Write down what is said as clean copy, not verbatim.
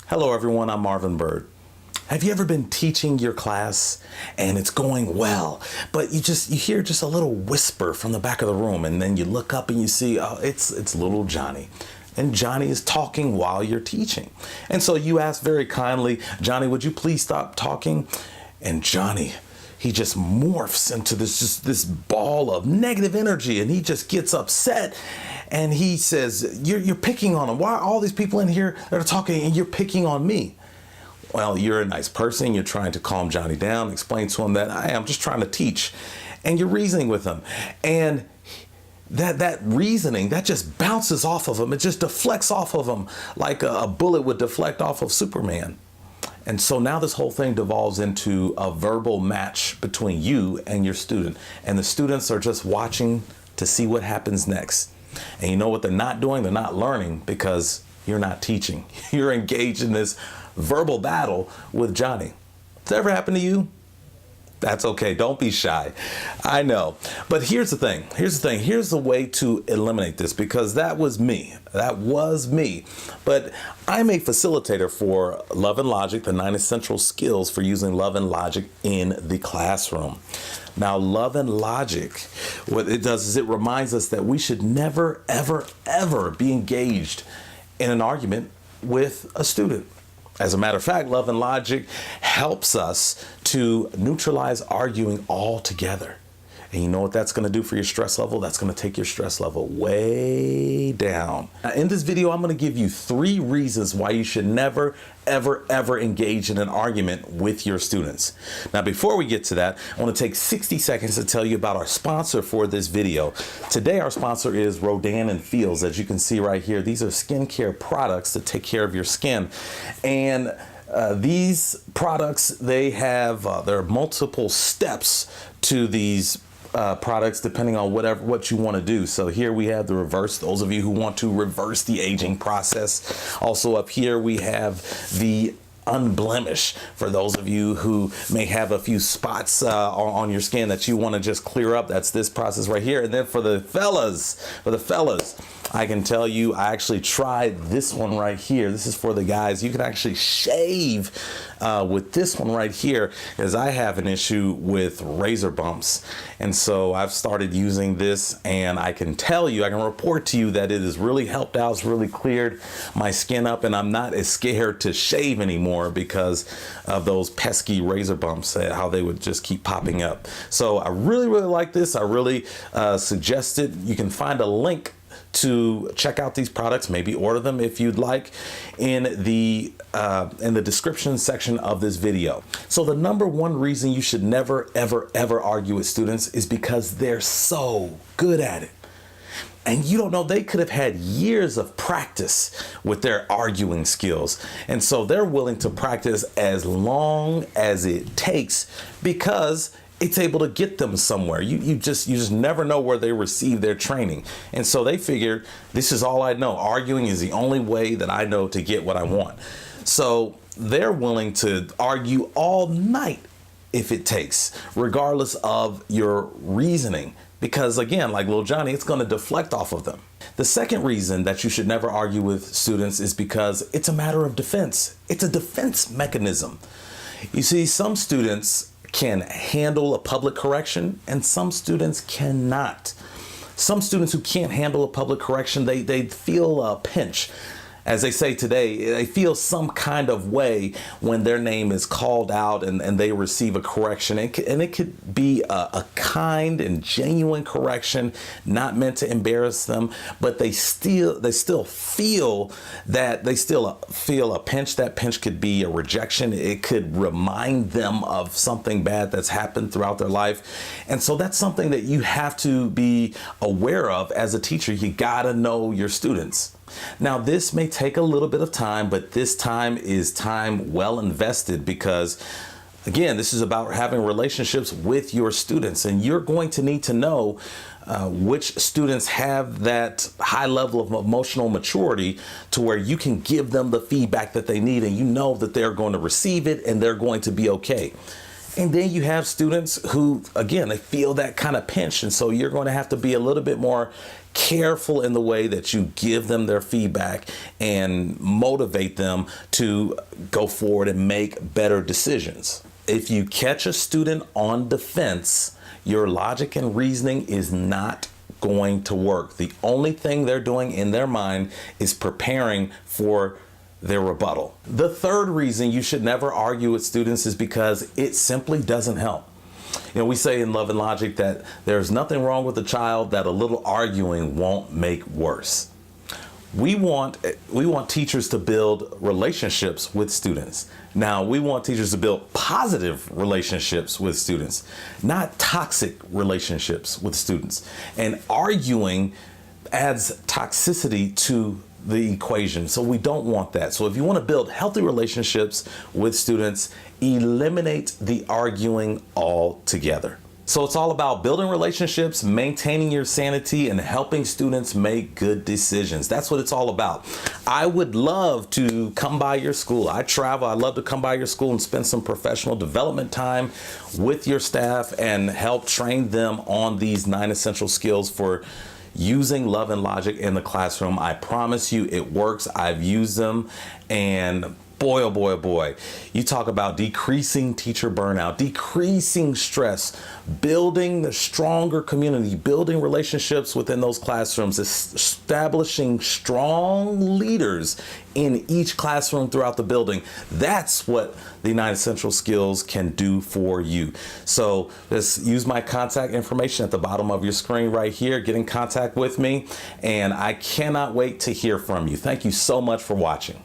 Hello everyone, I'm Marvin Bird. Have you ever been teaching your class and it's going well, but you hear just a little whisper from the back of the room, and then you look up and you see, oh, it's little Johnny. And Johnny is talking while you're teaching. And so you ask very kindly, Johnny, would you please stop talking? And Johnny, he just morphs into this ball of negative energy, and he just gets upset. And he says, you're picking on him. Why are all these people in here that are talking and you're picking on me? Well, you're a nice person. You're trying to calm Johnny down, explain to him that I'm just trying to teach. And you're reasoning with him. And that reasoning, that just bounces off of him. It just deflects off of him like a bullet would deflect off of Superman. And so now this whole thing devolves into a verbal match between you and your student. And the students are just watching to see what happens next. And you know what they're not doing? They're not learning because you're not teaching. You're engaged in this verbal battle with Johnny. Does that ever happen to you? That's okay. Don't be shy. I know. But here's the thing. Here's the way to eliminate this, because that was me. But I'm a facilitator for Love and Logic, the 9 essential skills for using love and logic in the classroom. Now, Love and Logic, what it does is it reminds us that we should never, ever, ever be engaged in an argument with a student. As a matter of fact, Love and Logic helps us to neutralize arguing altogether. And you know what that's going to do for your stress level? That's going to take your stress level way down. Now, in this video, I'm going to give you 3 reasons why you should never, ever, ever engage in an argument with your students. Now, before we get to that, I want to take 60 seconds to tell you about our sponsor for this video. Today, our sponsor is Rodan and Fields. As you can see right here, these are skincare products to take care of your skin. And these products, they have, there are multiple steps to these products depending on what you want to do. So here we have the reverse, those of you who want to reverse the aging process. Also up here we have the unblemish for those of you who may have a few spots on your skin that you want to just clear up. That's this process right here. And then for the fellas, I can tell you, I actually tried this one right here. This is for the guys. You can actually shave with this one right here, as I have an issue with razor bumps. And so I've started using this, and I can tell you, I can report to you that it has really helped out. It's really cleared my skin up, and I'm not as scared to shave anymore because of those pesky razor bumps, how they would just keep popping up. So I really, really like this. I really suggest it. You can find a link to check out these products, maybe order them if you'd like, in the description section of this video. So the number 1 reason you should never, ever, ever argue with students is because they're so good at it. And you don't know, they could have had years of practice with their arguing skills. And so they're willing to practice as long as it takes because it's able to get them somewhere. You just never know where they receive their training. And so they figured, this is all I know. Arguing is the only way that I know to get what I want. So they're willing to argue all night if it takes, regardless of your reasoning. Because again, like little Johnny, it's going to deflect off of them. The second reason that you should never argue with students is because it's a matter of defense. It's a defense mechanism. You see, some students can handle a public correction and some students cannot. Some students who can't handle a public correction, they feel a pinch. As they say today, they feel some kind of way when their name is called out and they receive a correction. And it could be a kind and genuine correction, not meant to embarrass them, but they still feel a pinch. That pinch could be a rejection. It could remind them of something bad that's happened throughout their life. And so that's something that you have to be aware of as a teacher. You gotta know your students. Now, this may take a little bit of time, but this time is time well invested because, again, this is about having relationships with your students, and you're going to need to know which students have that high level of emotional maturity to where you can give them the feedback that they need, and you know that they're going to receive it and they're going to be okay. And then you have students who, again, they feel that kind of pinch. And so you're going to have to be a little bit more careful in the way that you give them their feedback and motivate them to go forward and make better decisions. If you catch a student on defense, your logic and reasoning is not going to work. The only thing they're doing in their mind is preparing for their rebuttal. The third reason you should never argue with students is because it simply doesn't help. You know, we say in Love and Logic that there's nothing wrong with a child that a little arguing won't make worse. We want teachers to build relationships with students. Now, we want teachers to build positive relationships with students, not toxic relationships with students. And arguing adds toxicity to the equation. So we don't want that. So if you want to build healthy relationships with students, eliminate the arguing altogether. So it's all about building relationships, maintaining your sanity, and helping students make good decisions. That's what it's all about. I would love to come by your school. I travel. I'd love to come by your school and spend some professional development time with your staff and help train them on these 9 essential skills for using Love and Logic in the classroom. I promise you it works. I've used them, and boy, oh boy, oh boy. You talk about decreasing teacher burnout, decreasing stress, building the stronger community, building relationships within those classrooms, establishing strong leaders in each classroom throughout the building. That's what the 9 essential skills can do for you. So just use my contact information at the bottom of your screen right here. Get in contact with me, and I cannot wait to hear from you. Thank you so much for watching.